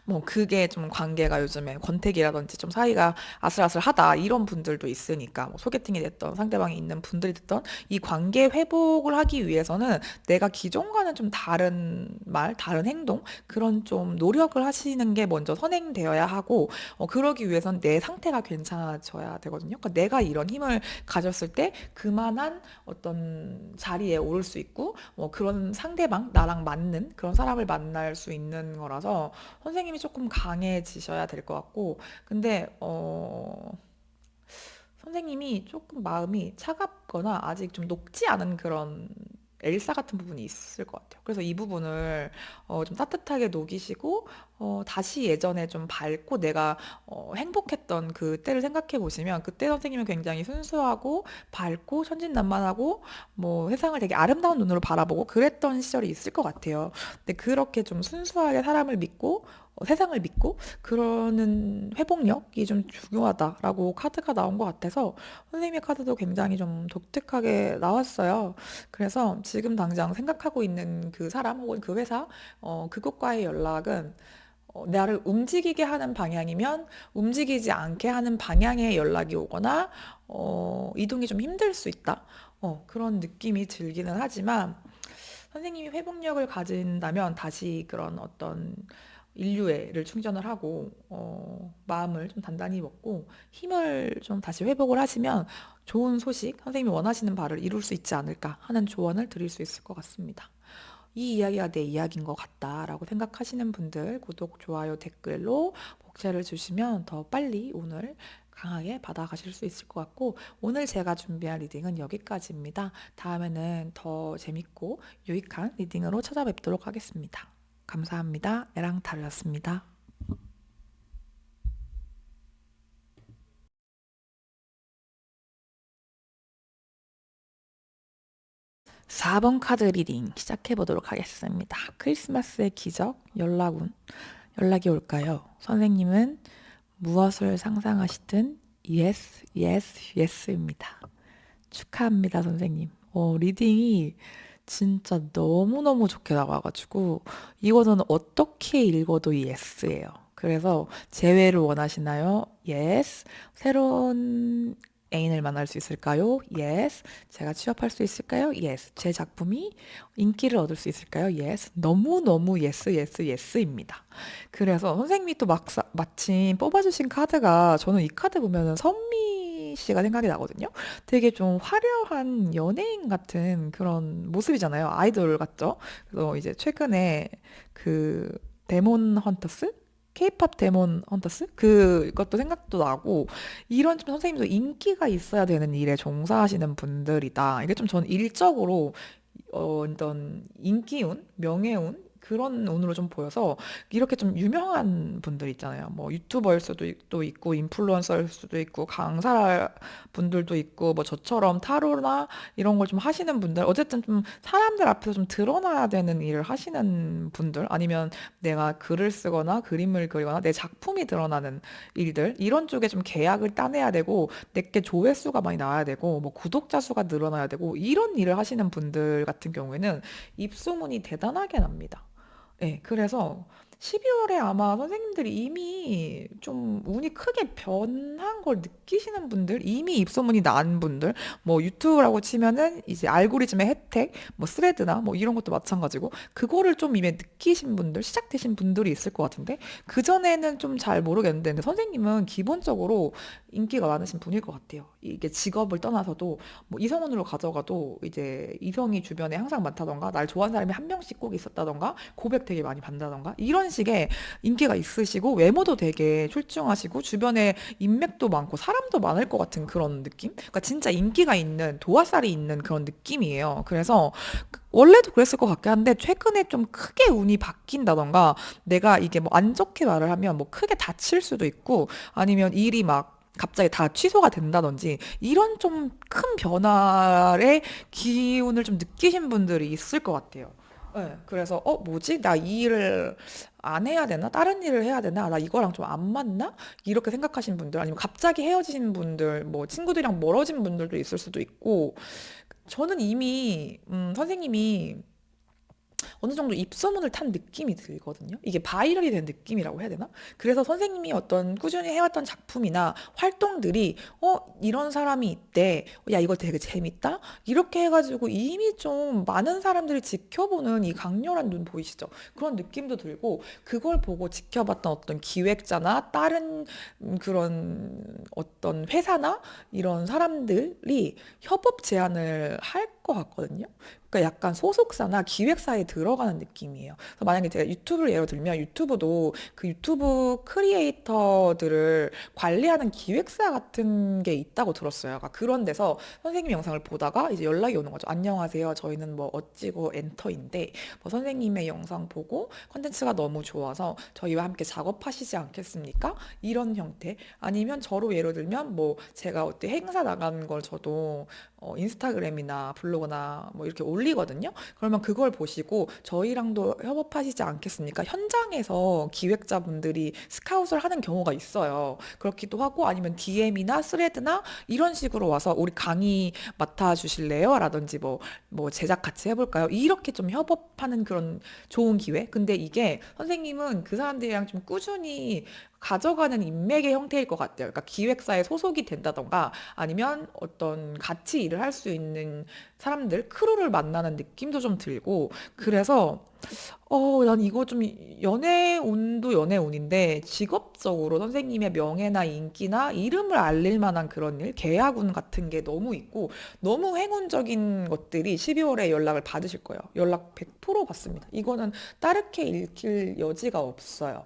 뭐 그게 좀 관계가 요즘에 권태기라든지 좀 사이가 아슬아슬하다 이런 분들도 있으니까 뭐 소개팅이 됐던 상대방이 있는 분들이 됐던 이 관계 회복을 하기 위해서는 내가 기존과는 좀 다른 말, 다른 행동 그런 좀 노력을 하시는 게 먼저 선행되어야 하고 그러기 위해선 내 상태가 괜찮아져야 되거든요. 그러니까 내가 이런 힘을 가졌을 때 그만한 어떤 자리에 오를 수 있고 그런 상대방 나랑 맞는 그런 사람을 만날 수 있는 거라서 선생님이 조금 강해지셔야 될 것 같고, 근데, 선생님이 조금 마음이 차갑거나 아직 좀 녹지 않은 그런 엘사 같은 부분이 있을 것 같아요. 그래서 이 부분을 좀 따뜻하게 녹이시고, 다시 예전에 좀 밝고 내가 행복했던 그때를 생각해 보시면, 그때 선생님은 굉장히 순수하고 밝고 천진난만하고 뭐 세상을 되게 아름다운 눈으로 바라보고 그랬던 시절이 있을 것 같아요. 근데 그렇게 좀 순수하게 사람을 믿고 세상을 믿고 그러는 회복력이 좀 중요하다라고 카드가 나온 것 같아서 선생님의 카드도 굉장히 좀 독특하게 나왔어요. 그래서 지금 당장 생각하고 있는 그 사람 혹은 그 회사, 그것과의 연락은 나를 움직이게 하는 방향이면 움직이지 않게 하는 방향의 연락이 오거나 이동이 좀 힘들 수 있다. 그런 느낌이 들기는 하지만 선생님이 회복력을 가진다면 다시 그런 어떤 인류애를 충전을 하고 마음을 좀 단단히 먹고 힘을 좀 다시 회복을 하시면 좋은 소식, 선생님이 원하시는 바를 이룰 수 있지 않을까 하는 조언을 드릴 수 있을 것 같습니다. 이 이야기가 내 이야기인 것 같다라고 생각하시는 분들 구독, 좋아요, 댓글로 복제를 주시면 더 빨리 오늘 강하게 받아가실 수 있을 것 같고 오늘 제가 준비한 리딩은 여기까지입니다. 다음에는 더 재밌고 유익한 리딩으로 찾아뵙도록 하겠습니다. 감사합니다. 에랑타르였습니다. 4번 카드 리딩 시작해 보도록 하겠습니다. 크리스마스의 기적, 연락이 올까요? 선생님은 무엇을 상상하시든 yes, yes, yes입니다. 축하합니다, 선생님. 리딩이 진짜 너무너무 좋게 나와가지고 이거는 어떻게 읽어도 yes예요. 그래서 재회를 원하시나요? yes. 새로운 애인을 만날 수 있을까요? yes. 제가 취업할 수 있을까요? yes. 제 작품이 인기를 얻을 수 있을까요? yes. 너무너무 yes, yes, yes입니다. 그래서 선생님이 또 마침 뽑아주신 카드가 저는 이 카드 보면은 선미 씨가 생각이 나거든요. 되게 좀 화려한 연예인 같은 그런 모습이잖아요. 아이돌 같죠? 그래서 이제 최근에 그 데몬 헌터스? 케이팝 데몬 헌터스? 그것도 생각도 나고, 이런 좀 선생님도 인기가 있어야 되는 일에 종사하시는 분들이다. 이게 좀 저는 일적으로 어떤 인기운, 명예운, 그런 운으로 좀 보여서 이렇게 좀 유명한 분들 있잖아요. 뭐 유튜버일 수도 또 있고 인플루언서일 수도 있고 강사 분들도 있고 뭐 저처럼 타로나 이런 걸 좀 하시는 분들 어쨌든 좀 사람들 앞에서 좀 드러나야 되는 일을 하시는 분들 아니면 내가 글을 쓰거나 그림을 그리거나 내 작품이 드러나는 일들 이런 쪽에 좀 계약을 따내야 되고 내게 조회수가 많이 나와야 되고 뭐 구독자 수가 늘어나야 되고 이런 일을 하시는 분들 같은 경우에는 입소문이 대단하게 납니다. 네, 그래서 12월에 아마 선생님들이 이미 좀 운이 크게 변한 걸 느끼시는 분들, 이미 입소문이 난 분들, 뭐 유튜브라고 치면은 이제 알고리즘의 혜택, 뭐 스레드나 뭐 이런 것도 마찬가지고, 그거를 좀 이미 느끼신 분들, 시작되신 분들이 있을 것 같은데, 그전에는 좀 잘 모르겠는데, 근데 선생님은 기본적으로 인기가 많으신 분일 것 같아요. 이게 직업을 떠나서도 뭐 이성운으로 가져가도 이제 이성이 주변에 항상 많다던가, 날 좋아하는 사람이 한 명씩 꼭 있었다던가, 고백 되게 많이 받는다던가 이런 식의 인기가 있으시고 외모도 되게 출중하시고 주변에 인맥도 많고 사람도 많을 것 같은 그런 느낌? 그러니까 진짜 인기가 있는 도화살이 있는 그런 느낌이에요. 그래서 원래도 그랬을 것 같긴 한데 최근에 좀 크게 운이 바뀐다던가 내가 이게 뭐 안 좋게 말을 하면 뭐 크게 다칠 수도 있고 아니면 일이 막 갑자기 다 취소가 된다든지 이런 좀 큰 변화의 기운을 좀 느끼신 분들이 있을 것 같아요. 네, 그래서 뭐지? 나 이 일을 안 해야 되나? 다른 일을 해야 되나? 나 이거랑 좀 안 맞나? 이렇게 생각하신 분들 아니면 갑자기 헤어지신 분들 뭐 친구들이랑 멀어진 분들도 있을 수도 있고 저는 이미 선생님이 어느 정도 입소문을 탄 느낌이 들거든요. 이게 바이럴이 된 느낌이라고 해야 되나? 그래서 선생님이 어떤 꾸준히 해왔던 작품이나 활동들이 이런 사람이 있대. 야, 이거 되게 재밌다. 이렇게 해가지고 이미 좀 많은 사람들이 지켜보는 이 강렬한 눈 보이시죠? 그런 느낌도 들고 그걸 보고 지켜봤던 어떤 기획자나 다른 그런 어떤 회사나 이런 사람들이 협업 제안을 할 것 같거든요. 그러니까 약간 소속사나 기획사에 들어가는 느낌이에요. 그래서 만약에 제가 유튜브를 예로 들면 유튜브도 그 유튜브 크리에이터들을 관리하는 기획사 같은 게 있다고 들었어요. 그러니까 그런 데서 선생님 영상을 보다가 이제 연락이 오는 거죠. 안녕하세요. 저희는 뭐 어찌고 엔터인데 뭐 선생님의 영상 보고 컨텐츠가 너무 좋아서 저희와 함께 작업하시지 않겠습니까? 이런 형태. 아니면 저로 예로 들면 뭐 제가 어디 행사 나가는 걸 저도 인스타그램이나 블로그나 뭐 이렇게 올리거든요. 그러면 그걸 보시고 저희랑도 협업하시지 않겠습니까? 현장에서 기획자분들이 스카웃을 하는 경우가 있어요. 그렇기도 하고 아니면 DM이나 스레드나 이런 식으로 와서 우리 강의 맡아주실래요? 라든지 뭐 제작 같이 해볼까요? 이렇게 좀 협업하는 그런 좋은 기회. 근데 이게 선생님은 그 사람들이랑 좀 꾸준히 가져가는 인맥의 형태일 것 같아요. 그러니까 기획사에 소속이 된다던가 아니면 어떤 같이 일을 할 수 있는 사람들, 크루를 만나는 느낌도 좀 들고 그래서 난 이거 좀 연애운도 연애운인데 직업적으로 선생님의 명예나 인기나 이름을 알릴 만한 그런 일, 계약운 같은 게 너무 있고 너무 행운적인 것들이 12월에 연락을 받으실 거예요. 연락 100% 받습니다. 이거는 다르게 읽힐 여지가 없어요.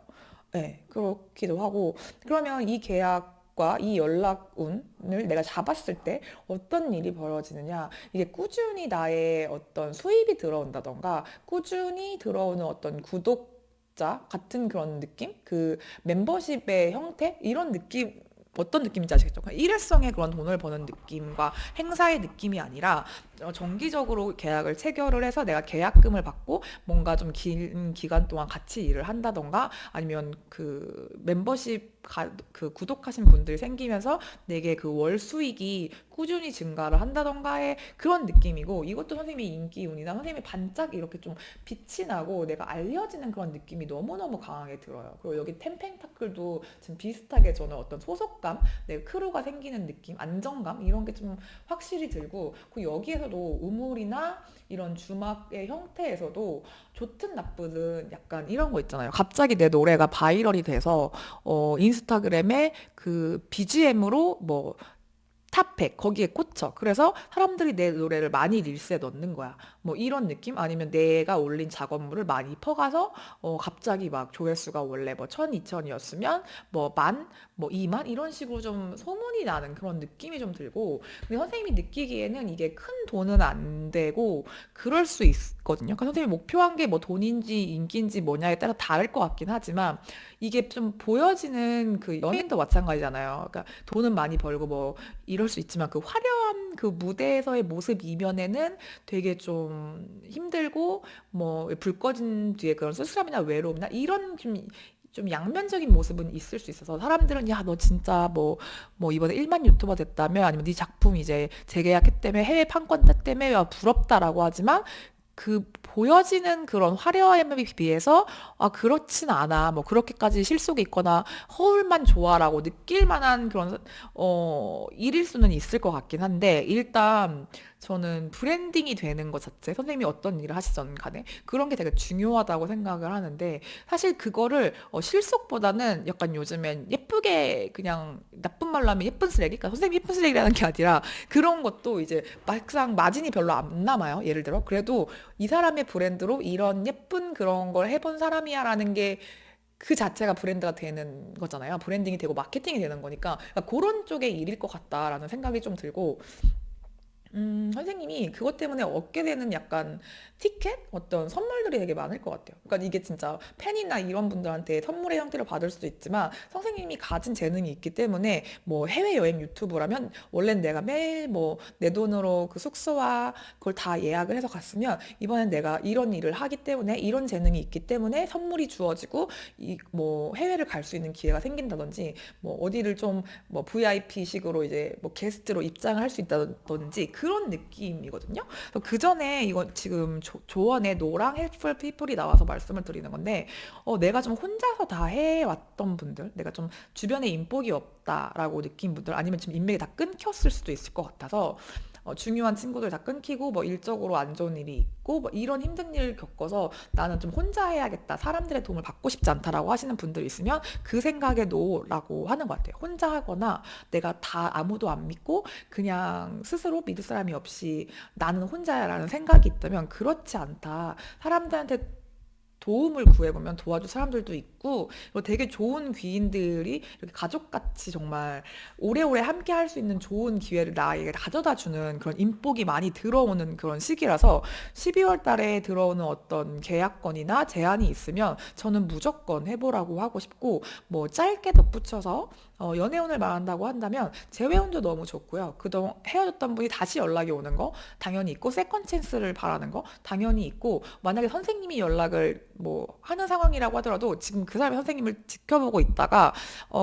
네, 그렇기도 하고. 그러면 이 계약과 이 연락운을 내가 잡았을 때 어떤 일이 벌어지느냐. 이게 꾸준히 나의 어떤 수입이 들어온다던가, 꾸준히 들어오는 어떤 구독자 같은 그런 느낌? 그 멤버십의 형태? 이런 느낌, 어떤 느낌인지 아시겠죠? 그냥 일회성의 그런 돈을 버는 느낌과 행사의 느낌이 아니라 정기적으로 계약을 체결을 해서 내가 계약금을 받고 뭔가 좀 긴 기간 동안 같이 일을 한다던가 아니면 그 멤버십 그 구독하신 분들이 생기면서 내게 그 월 수익이 꾸준히 증가를 한다던가의 그런 느낌이고 이것도 선생님의 인기운이나 선생님의 반짝 이렇게 좀 빛이 나고 내가 알려지는 그런 느낌이 너무너무 강하게 들어요. 그리고 여기 템펜타클도 지금 비슷하게 저는 어떤 소속감, 내 크루가 생기는 느낌, 안정감 이런 게 좀 확실히 들고 그 여기에서도 우물이나 이런 주막의 형태에서도 좋든 나쁘든 약간 이런 거 있잖아요. 갑자기 내 노래가 바이럴이 돼서 인스타그램에 그 BGM으로 뭐 탑백 거기에 꽂혀. 그래서 사람들이 내 노래를 많이 릴스에 넣는 거야. 뭐 이런 느낌? 아니면 내가 올린 작업물을 많이 퍼가서 갑자기 막 조회수가 원래 뭐 1000, 2000이었으면 뭐 만, 뭐 2만 이런 식으로 좀 소문이 나는 그런 느낌이 좀 들고 근데 선생님이 느끼기에는 이게 큰 돈은 안 되고 그럴 수 있거든요. 그러니까 선생님이 목표한 게 뭐 돈인지 인기인지 뭐냐에 따라 다를 것 같긴 하지만 이게 좀 보여지는 그 연예인도 마찬가지잖아요. 그러니까 돈은 많이 벌고 뭐 이럴 수 있지만 그 화려한 그 무대에서의 모습 이면에는 되게 좀 힘들고 뭐 불 꺼진 뒤에 그런 쓸쓸함이나 외로움이나 이런 좀 양면적인 모습은 있을 수 있어서 사람들은 야 너 진짜 뭐 이번에 1만 유튜버 됐다며 아니면 네 작품 이제 재계약했다며 해외 판권 땄다며 야 부럽다라고 하지만 그 보여지는 그런 화려함에 비해서 그렇진 않아 뭐 그렇게까지 실속이 있거나 허울만 좋아라고 느낄 만한 그런 일일 수는 있을 것 같긴 한데 일단 저는 브랜딩이 되는 것 자체 선생님이 어떤 일을 하시든 간에 그런 게 되게 중요하다고 생각을 하는데 사실 그거를 실속보다는 약간 요즘엔 예쁘게 그냥 나쁜 말로 하면 예쁜 쓰레기 그러니까 선생님이 예쁜 쓰레기라는 게 아니라 그런 것도 이제 막상 마진이 별로 안 남아요. 예를 들어 그래도 이 사람의 브랜드로 이런 예쁜 그런 걸 해본 사람이야라는 게 그 자체가 브랜드가 되는 거잖아요. 브랜딩이 되고 마케팅이 되는 거니까 그러니까 그런 쪽의 일일 것 같다라는 생각이 좀 들고 선생님이 그것 때문에 얻게 되는 약간 티켓? 어떤 선물들이 되게 많을 것 같아요. 그러니까 이게 진짜 팬이나 이런 분들한테 선물의 형태로 받을 수도 있지만 선생님이 가진 재능이 있기 때문에 뭐 해외여행 유튜브라면 원래는 내가 매일 뭐 내 돈으로 그 숙소와 그걸 다 예약을 해서 갔으면 이번엔 내가 이런 일을 하기 때문에 이런 재능이 있기 때문에 선물이 주어지고 이 뭐 해외를 갈 수 있는 기회가 생긴다든지 뭐 어디를 좀 뭐 VIP식으로 이제 뭐 게스트로 입장을 할 수 있다든지 그런 느낌이거든요. 그 전에 이거 지금 조언의 노랑 헬프풀 피플이 나와서 말씀을 드리는 건데 내가 좀 혼자서 다 해왔던 분들, 내가 좀 주변에 인복이 없다라고 느낀 분들, 아니면 지금 인맥이 다 끊겼을 수도 있을 것 같아서 중요한 친구들 다 끊기고 뭐 일적으로 안 좋은 일이 있고 뭐 이런 힘든 일을 겪어서 나는 좀 혼자 해야겠다, 사람들의 도움을 받고 싶지 않다라고 하시는 분들 있으면 그 생각에 노라고 하는 것 같아요. 혼자 하거나 내가 다 아무도 안 믿고 그냥 스스로 믿을 사람이 없이 나는 혼자야라는 생각이 있다면 그렇지 않다. 사람들한테 도움을 구해보면 도와줄 사람들도 있고, 그리고 되게 좋은 귀인들이 이렇게 가족같이 정말 오래오래 함께 할 수 있는 좋은 기회를 나에게 가져다 주는 그런 인복이 많이 들어오는 그런 시기라서 12월 달에 들어오는 어떤 계약건이나 제안이 있으면 저는 무조건 해보라고 하고 싶고, 뭐 짧게 덧붙여서 연애운을 말한다고 한다면 재회운도 너무 좋고요. 그동안 헤어졌던 분이 다시 연락이 오는 거 당연히 있고, 세컨 찬스를 바라는 거 당연히 있고, 만약에 선생님이 연락을 뭐 하는 상황이라고 하더라도 지금 그 사람이 선생님을 지켜보고 있다가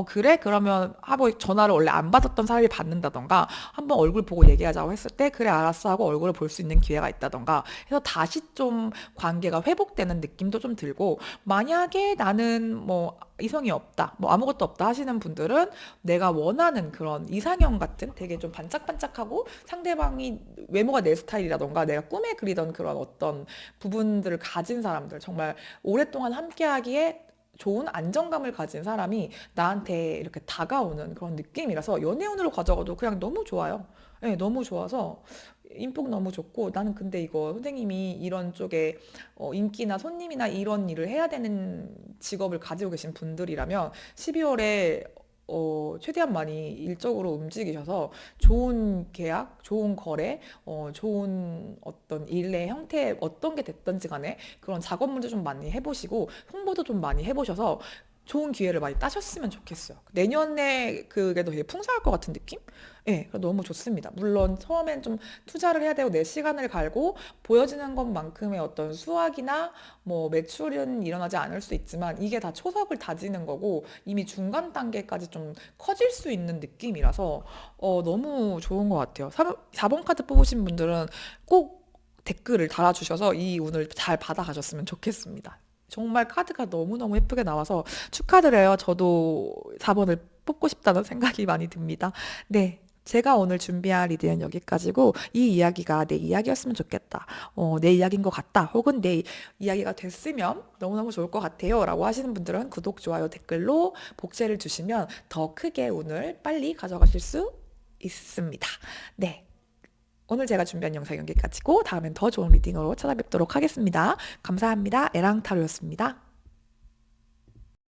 그래? 그러면 하고 전화를 원래 안 받았던 사람이 받는다던가, 한번 얼굴 보고 얘기하자고 했을 때 그래 알았어 하고 얼굴을 볼 수 있는 기회가 있다던가 해서 다시 좀 관계가 회복되는 느낌도 좀 들고, 만약에 나는 뭐 이성이 없다, 뭐 아무것도 없다 하시는 분들은 내가 원하는 그런 이상형 같은 되게 좀 반짝반짝하고 상대방이 외모가 내 스타일이라던가 내가 꿈에 그리던 그런 어떤 부분들을 가진 사람들, 정말 오랫동안 함께하기에 좋은 안정감을 가진 사람이 나한테 이렇게 다가오는 그런 느낌이라서 연애운으로 가져가도 그냥 너무 좋아요. 네, 너무 좋아서 인복 너무 좋고, 나는 근데 이거 선생님이 이런 쪽에 인기나 손님이나 이런 일을 해야 되는 직업을 가지고 계신 분들이라면 12월에 최대한 많이 일적으로 움직이셔서 좋은 계약, 좋은 거래, 좋은 어떤 일의 형태 어떤 게 됐든지 간에 그런 작업물도 좀 많이 해보시고 홍보도 좀 많이 해보셔서 좋은 기회를 많이 따셨으면 좋겠어요. 내년에 그게 더 되게 풍성할 것 같은 느낌? 예, 너무 좋습니다. 물론 처음엔 좀 투자를 해야 되고 내 시간을 갈고 보여지는 것만큼의 어떤 수확이나 뭐 매출은 일어나지 않을 수 있지만 이게 다 초석을 다지는 거고 이미 중간 단계까지 좀 커질 수 있는 느낌이라서 너무 좋은 것 같아요. 4번 카드 뽑으신 분들은 꼭 댓글을 달아주셔서 이 운을 잘 받아가셨으면 좋겠습니다. 정말 카드가 너무너무 예쁘게 나와서 축하드려요. 저도 4번을 뽑고 싶다는 생각이 많이 듭니다. 네. 제가 오늘 준비한 리드는 여기까지고, 이 이야기가 내 이야기였으면 좋겠다. 내 이야기인 것 같다. 혹은 내 이야기가 됐으면 너무너무 좋을 것 같아요. 라고 하시는 분들은 구독, 좋아요, 댓글로 복제를 주시면 더 크게 운을 빨리 가져가실 수 있습니다. 네. 오늘 제가 준비한 영상 여기까지고, 다음엔 더 좋은 리딩으로 찾아뵙도록 하겠습니다. 감사합니다. 에랑타로였습니다.